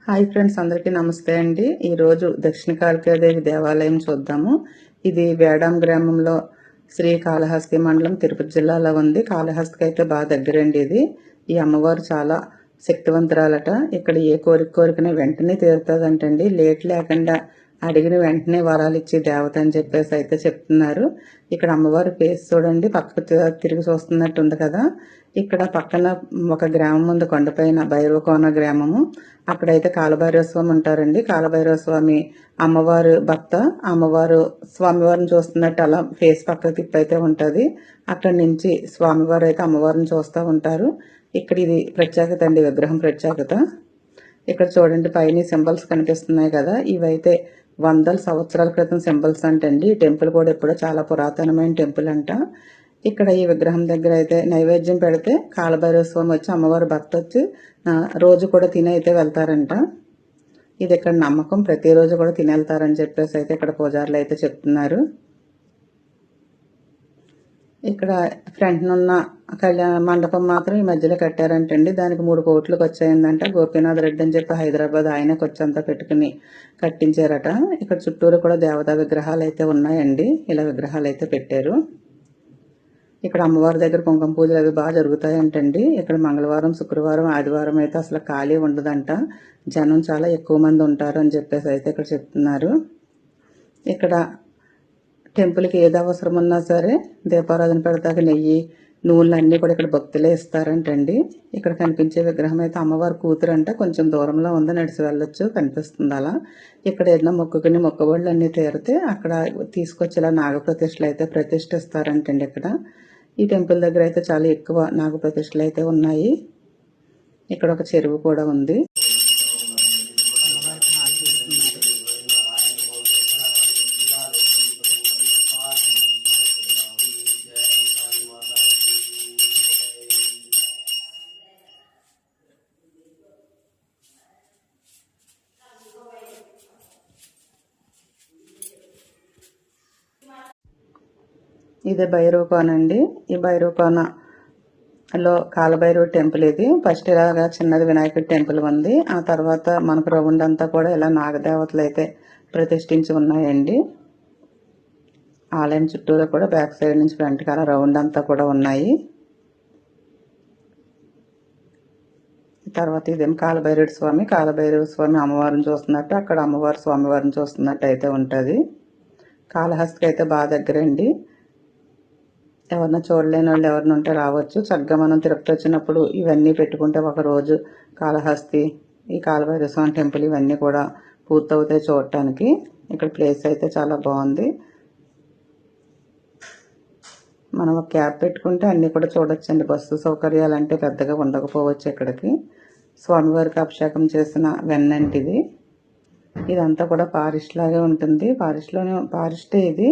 Hi friends, అందరికీ నమస్తే అండి. ఈరోజు దక్షిణ కాళికాదేవి దేవాలయం చూద్దాము. ఇది వేడాం గ్రామంలో శ్రీకాళహస్తి మండలం తిరుపతి జిల్లాలో ఉంది. కాళహస్తికి అయితే బాగా దగ్గరండి ఇది. ఈ అమ్మవారు చాలా శక్తివంతురాలట. ఇక్కడ ఏ కోరికన వెంటనే తీరుతుందంటండి. లేట్ లేకుండా అడిగిన వెంటనే వరాలు ఇచ్చే దేవత అని చెప్పేసి అయితే చెప్తున్నారు. ఇక్కడ అమ్మవారి ఫేస్ చూడండి, పక్కకు తిరిగి చూస్తున్నట్టు ఉంది కదా. ఇక్కడ పక్కన ఒక గ్రామం ఉంది, కొండపైన భైరవకోన గ్రామము. అక్కడైతే కాలభైరవ స్వామి ఉంటారండి. కాలభైరవ స్వామి అమ్మవారు భక్త. అమ్మవారు స్వామివారిని చూస్తున్నట్టు అలా ఫేస్ పక్కకు తిప్పి అయితే ఉంటుంది. అక్కడి నుంచి స్వామివారు అయితే అమ్మవారిని చూస్తూ ఉంటారు. ఇక్కడ ఇది ప్రత్యేకత అండి, విగ్రహం ప్రత్యేకత. ఇక్కడ చూడండి పైన సింబల్స్ కనిపిస్తున్నాయి కదా, ఇవైతే వందల సంవత్సరాల క్రితం సింబల్స్ అంటండి. ఈ టెంపుల్ కూడా ఎప్పుడో చాలా పురాతనమైన టెంపుల్ అంట. ఇక్కడ ఈ విగ్రహం దగ్గర అయితే నైవేద్యం పెడితే కాలభైరవ స్వామి వచ్చి అమ్మవారి భక్త వచ్చి రోజు కూడా తిని అయితే వెళ్తారంట. ఇది ఇక్కడ నమ్మకం, ప్రతిరోజు కూడా తిని వెళ్తారని చెప్పేసి అయితే ఇక్కడ పూజారులు అయితే చెప్తున్నారు. ఇక్కడ ఫ్రంట్ నున్న కళ్యాణ మండపం మాత్రం ఈ మధ్యలో కట్టారంటండి. దానికి 3 కోట్లకు వచ్చాయిందంట. గోపీనాథ్ రెడ్డి అని చెప్పి హైదరాబాద్ ఆయనకు వచ్చంతా పెట్టుకుని కట్టించారట. ఇక్కడ చుట్టూరు కూడా దేవతా విగ్రహాలు అయితే ఉన్నాయండి. ఇలా విగ్రహాలు అయితే పెట్టారు. ఇక్కడ అమ్మవారి దగ్గర కుంకుమ పూజలు అవి బాగా జరుగుతాయంటండి. ఇక్కడ మంగళవారం, శుక్రవారం, ఆదివారం అయితే అసలు ఖాళీ ఉండదంట. జనం చాలా ఎక్కువ మంది ఉంటారు అని చెప్పేసి అయితే ఇక్కడ చెప్తున్నారు. ఇక్కడ టెంపుల్కి ఏది అవసరం ఉన్నా సరే దీపారాధన పెడతాక నెయ్యి, నూనెలు అన్నీ కూడా ఇక్కడ భక్తులే ఇస్తారంటండి. ఇక్కడ కనిపించే విగ్రహం అయితే అమ్మవారి కూతురు అంట. కొంచెం దూరంలో ఉంది, నడిచి వెళ్ళొచ్చు, కనిపిస్తుంది అలా. ఇక్కడ ఏదైనా మొక్కుకుని మొక్కబళ్ళు అన్నీ తీరితే అక్కడ తీసుకొచ్చి ఇలా నాగప్రతిష్ఠలు అయితే ప్రతిష్ఠిస్తారంటండి. ఇక్కడ ఈ టెంపుల్ దగ్గర అయితే చాలా ఎక్కువ నాగప్రతిష్ఠలు అయితే ఉన్నాయి. ఇక్కడ ఒక చెరువు కూడా ఉంది. ఇదే భైరవకోన అండి. ఈ భైరవకోనలో కాలభైరవ టెంపుల్ ఇది. ఫస్ట్ ఇలాగా చిన్నది వినాయకుడి టెంపుల్ ఉంది. ఆ తర్వాత మనకు రౌండ్ అంతా కూడా ఇలా నాగదేవతలు అయితే ప్రతిష్ఠించి ఉన్నాయండి. ఆలయం చుట్టూరు కూడా బ్యాక్ సైడ్ నుంచి ఫ్రంట్ కాల రౌండ్ అంతా కూడా ఉన్నాయి. తర్వాత ఇదేం కాలభైరవ స్వామి అమ్మవారిని చూస్తున్నట్టు, అక్కడ అమ్మవారు స్వామివారిని చూస్తున్నట్టు అయితే ఉంటుంది. కాళహస్తికి అయితే బాగా దగ్గరండి. ఎవరన్నా చూడలేని వాళ్ళు ఎవరిని ఉంటే రావచ్చు. చక్కగా మనం తిరుపతి వచ్చినప్పుడు ఇవన్నీ పెట్టుకుంటే ఒకరోజు కాళహస్తి, ఈ కాలభైరవ స్వామి టెంపుల్ ఇవన్నీ కూడా పూర్తవుతాయి చూడటానికి. ఇక్కడ ప్లేస్ అయితే చాలా బాగుంది. మనం ఒక క్యాబ్ పెట్టుకుంటే అన్నీ కూడా చూడొచ్చండి. బస్సు సౌకర్యాలు అంటే పెద్దగా ఉండకపోవచ్చు ఇక్కడికి. స్వామివారికి అభిషేకం చేసిన వెన్నంటిది. ఇదంతా కూడా ఫారెస్ట్ లాగే ఉంటుంది. ఫారెస్టే ఇది.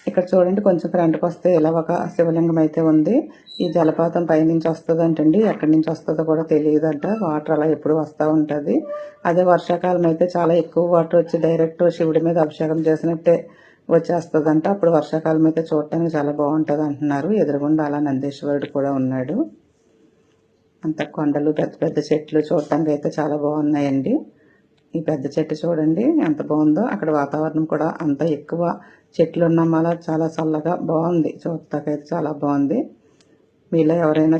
ఇక్కడ చూడండి కొంచెం ఫ్రంట్కి వస్తే ఇలా ఒక శివలింగం అయితే ఉంది. ఈ జలపాతం పైనుంచి వస్తుంది అంటండి. ఎక్కడి నుంచి వస్తుందో కూడా తెలియదంట. వాటర్ అలా ఎప్పుడు వస్తూ ఉంటుంది. అదే వర్షాకాలం అయితే చాలా ఎక్కువ వాటర్ వచ్చి డైరెక్ట్ శివుడి మీద అభిషేకం చేసినట్టే వచ్చేస్తుందంట. అప్పుడు వర్షాకాలం అయితే చూడటానికి చాలా బాగుంటుంది అంటున్నారు. ఎదురుగుండా అలా నందీశ్వరుడు కూడా ఉన్నాడు. అంత కొండలు, పెద్ద పెద్ద చెట్లు చూడటానికి అయితే చాలా బాగున్నాయండి. ఈ పెద్ద చెట్టు చూడండి ఎంత బాగుందో. అక్కడ వాతావరణం కూడా అంత ఎక్కువ చెట్లు ఉన్న వల్ల చాలా చల్లగా బాగుంది. చూడటానికైతే చాలా బాగుంది. మీలో ఎవరైనా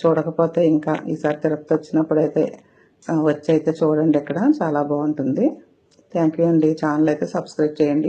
చూడకపోతే ఇంకా ఈసారి తిరుపతి వచ్చినప్పుడు అయితే వచ్చి అయితే చూడండి. ఇక్కడ చాలా బాగుంటుంది. థ్యాంక్ యూ అండి. ఛానల్ అయితే సబ్స్క్రైబ్ చేయండి.